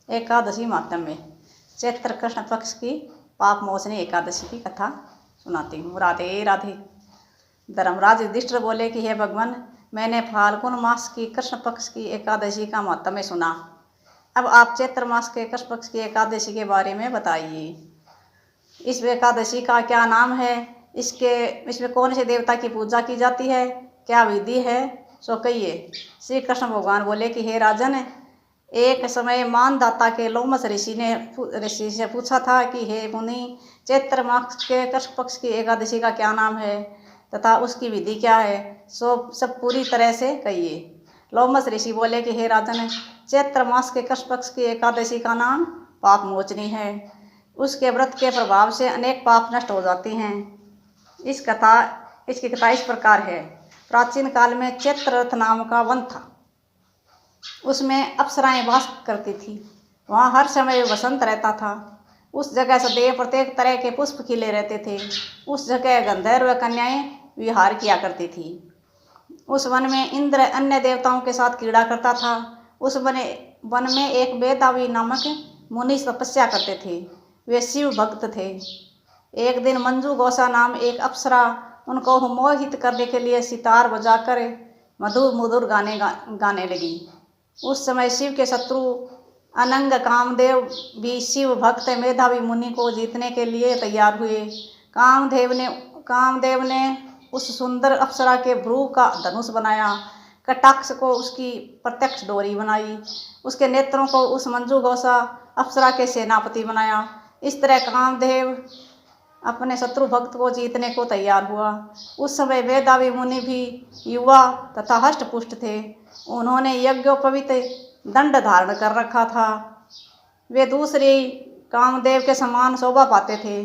एकादशी माहात्म्य। चैत्र कृष्ण पक्ष की पाप मोचनी एकादशी की कथा सुनाती हूँ। राधे राधे। धर्मराज युधिष्ठिर बोले कि हे भगवान, मैंने फाल्गुन मास की कृष्ण पक्ष की एकादशी का माहात्म्य सुना। अब आप चैत्र मास के कृष्ण पक्ष की एकादशी के बारे में बताइए। इस एकादशी का क्या नाम है, इसमें कौन से देवता की पूजा की जाती है, क्या विधि है, सो कहिए। श्री कृष्ण भगवान बोले कि हे राजन, एक समय मानदाता के लोमस ऋषि से पूछा था कि हे मुनि, चैत्र मास के कृष्ण पक्ष की एकादशी का क्या नाम है तथा उसकी विधि क्या है, सो सब पूरी तरह से कहिए। लोमस ऋषि बोले कि हे राजन, चैत्र मास के कृष्ण पक्ष की एकादशी का नाम पाप मोचनी है। उसके व्रत के प्रभाव से अनेक पाप नष्ट हो जाती हैं। इसकी कथा इस प्रकार है। प्राचीन काल में चैत्ररथ नाम का वन था। उसमें अप्सराएं वास करती थी। वहाँ हर समय वसंत रहता था। उस जगह सदैव प्रत्येक तरह के पुष्प खिले रहते थे। उस जगह गंधर्व कन्याएं विहार किया करती थी। उस वन में इंद्र अन्य देवताओं के साथ क्रीड़ा करता था। उस वन में एक वेदावी नामक मुनि तपस्या करते थे। वे शिव भक्त थे। एक दिन मंजू गौसा नाम एक अप्सरा उनको मोहित करने के लिए सितार बजाकर मधुर मधुर गाने लगी। उस समय शिव के शत्रु अनंग कामदेव भी शिव भक्त मेधावी मुनि को जीतने के लिए तैयार हुए। कामदेव ने उस सुंदर अप्सरा के भ्रू का धनुष बनाया, कटाक्ष को उसकी प्रत्यक्ष डोरी बनाई, उसके नेत्रों को उस मंजू गौसा अप्सरा के सेनापति बनाया। इस तरह कामदेव अपने शत्रु भक्त को जीतने को तैयार हुआ। उस समय वेदावी मुनि भी युवा तथा हष्ट पुष्ट थे। उन्होंने यज्ञोपवीत दंड धारण कर रखा था। वे दूसरे कामदेव के समान शोभा पाते थे।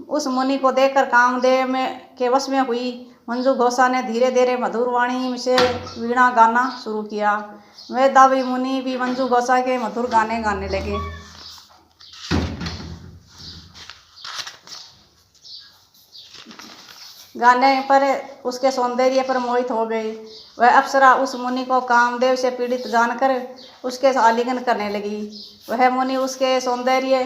उस मुनि को देखकर कामदेव के वश में हुई मंजू गौसा ने धीरे धीरे मधुर वाणी से वीणा गाना शुरू किया। वेदावी मुनि भी मंजू गौसा के मधुर गाने गाने लगे। गाने पर उसके सौंदर्य पर मोहित हो गई। वह अप्सरा उस मुनि को कामदेव से पीड़ित जानकर उसके आलिंगन करने लगी। वह मुनि उसके सौंदर्य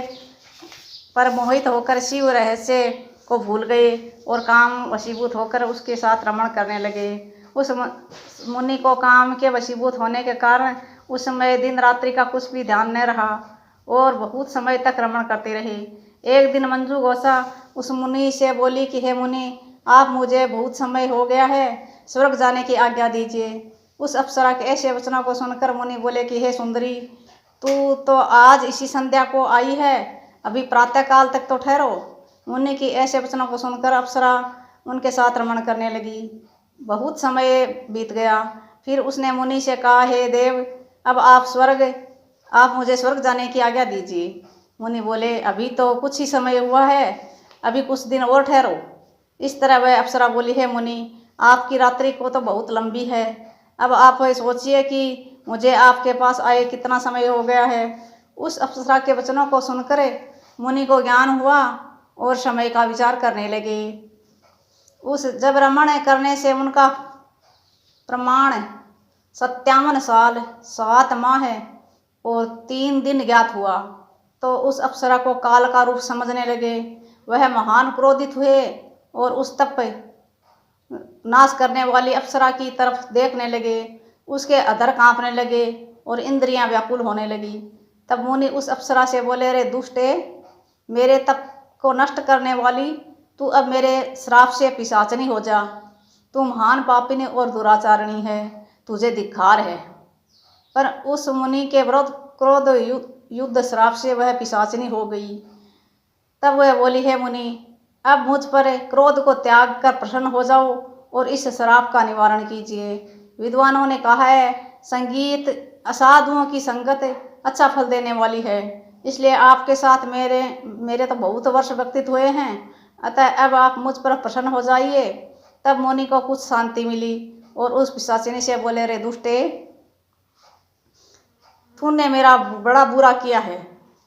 पर मोहित होकर शिव रहस्य को भूल गए और काम वशीभूत होकर उसके साथ रमण करने लगे। उस मुनि को काम के वशीभूत होने के कारण उस समय दिन रात्रि का कुछ भी ध्यान न रहा और बहुत समय तक रमण करते रहे। एक दिन मंजू गौसा उस मुनि से बोली कि हे मुनि, आप मुझे बहुत समय हो गया है, स्वर्ग जाने की आज्ञा दीजिए। उस अप्सरा के ऐसे वचनों को सुनकर मुनि बोले कि हे सुंदरी, तू तो आज इसी संध्या को आई है, अभी प्रातः काल तक तो ठहरो। मुनि की ऐसे वचनों को सुनकर अप्सरा उनके साथ रमण करने लगी। बहुत समय बीत गया। फिर उसने मुनि से कहा, हे देव, अब आप मुझे स्वर्ग जाने की आज्ञा दीजिए। मुनि बोले, अभी तो कुछ ही समय हुआ है, अभी कुछ दिन और ठहरो। इस तरह वह अप्सरा बोली, हे मुनि, आपकी रात्रि को तो बहुत लंबी है। अब आप सोचिए कि मुझे आपके पास आए कितना समय हो गया है। उस अप्सरा के वचनों को सुनकर मुनि को ज्ञान हुआ और समय का विचार करने लगे। जब रमण करने से उनका प्रमाण 57 साल 7 माह और 3 दिन ज्ञात हुआ, तो उस अप्सरा को काल का रूप समझने लगे। वह महान क्रोधित हुए और उस तप नाश करने वाली अप्सरा की तरफ देखने लगे। उसके अधर कांपने लगे और इंद्रियां व्याकुल होने लगी। तब मुनि उस अप्सरा से बोले, रे दुष्टे, मेरे तप को नष्ट करने वाली, तू अब मेरे श्राप से पिशाचनी हो जा। तू महान पापिनी और दुराचारणी है, तुझे धिक्कार है। पर उस मुनि के विरुद्ध क्रोध युद्ध श्राप से वह पिशाचनी हो गई। तब वह बोली, हे मुनि, अब मुझ पर क्रोध को त्याग कर प्रसन्न हो जाओ और इस श्राप का निवारण कीजिए। विद्वानों ने कहा है, संगीत असाधुओं की संगत अच्छा फल देने वाली है, इसलिए आपके साथ मेरे तो बहुत वर्ष व्यतीत हुए हैं, अतः अब आप मुझ पर प्रसन्न हो जाइए। तब मुनि को कुछ शांति मिली और उस पिशाचिनी से बोले, रे दुष्टे, तूने मेरा बड़ा बुरा किया है,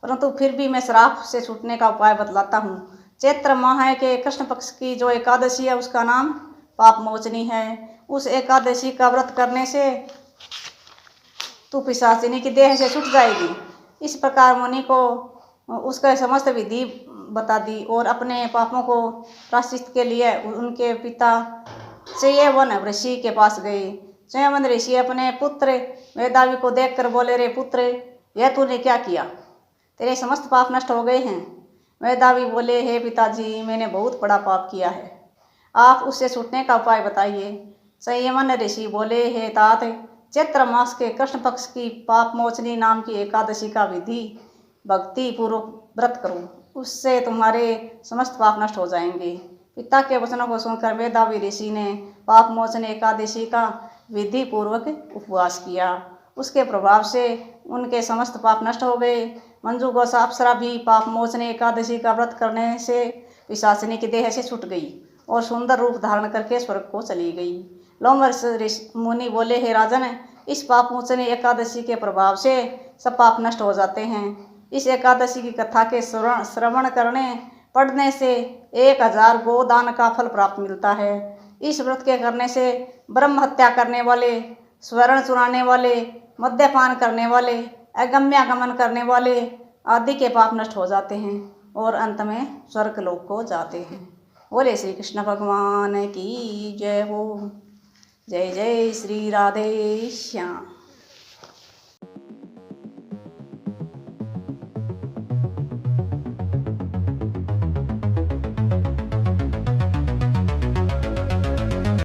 परंतु फिर भी मैं श्राप से छूटने का उपाय बतलाता हूँ। चैत्र माह के कृष्ण पक्ष की जो एकादशी है उसका नाम पाप मोचनी है। उस एकादशी का व्रत करने से तू पिशाचिनी की देह से छूट जाएगी। इस प्रकार मुनि को उसका समस्त विधि बता दी और अपने पापों को प्रायश्चित के लिए उनके पिता चयवन ऋषि के पास गए। चयवन ऋषि अपने पुत्र वेदावी को देखकर बोले, रे पुत्र, यह तूने क्या किया? तेरे समस्त पाप नष्ट हो गए हैं। वेदावी बोले, हे पिताजी, मैंने बहुत बड़ा पाप किया है, आप उससे छूटने का उपाय बताइए। संयमन ऋषि बोले, हे तात, चैत्र मास के कृष्ण पक्ष की पाप मोचनी नाम की एकादशी का विधि भक्ति पूर्वक व्रत करो, उससे तुम्हारे समस्त पाप नष्ट हो जाएंगे। पिता के वचनों को सुनकर वेदावी ऋषि ने पाप मोचन एकादशी का विधि पूर्वक उपवास किया। उसके प्रभाव से उनके समस्त पाप नष्ट हो गए। मंजू गौसा अप्सरा भी पाप मोचन एकादशी का व्रत करने से पिशाचिनी की देह से छूट गई और सुंदर रूप धारण करके स्वर्ग को चली गई। लोमहर्षि मुनि बोले, हे राजन, इस पाप मोचनी एकादशी के प्रभाव से सब पाप नष्ट हो जाते हैं। इस एकादशी की कथा के श्रवण करने पढ़ने से 1000 गोदान का फल प्राप्त मिलता है। इस व्रत के करने से ब्रह्म हत्या करने वाले, स्वर्ण चुराने वाले, मद्यपान करने वाले, अगम्यागमन करने वाले आदि के पाप नष्ट हो जाते हैं और अंत में स्वर्ग लोक को जाते हैं। बोले श्री कृष्ण भगवान की जय हो। जय जय श्री राधे श्याम।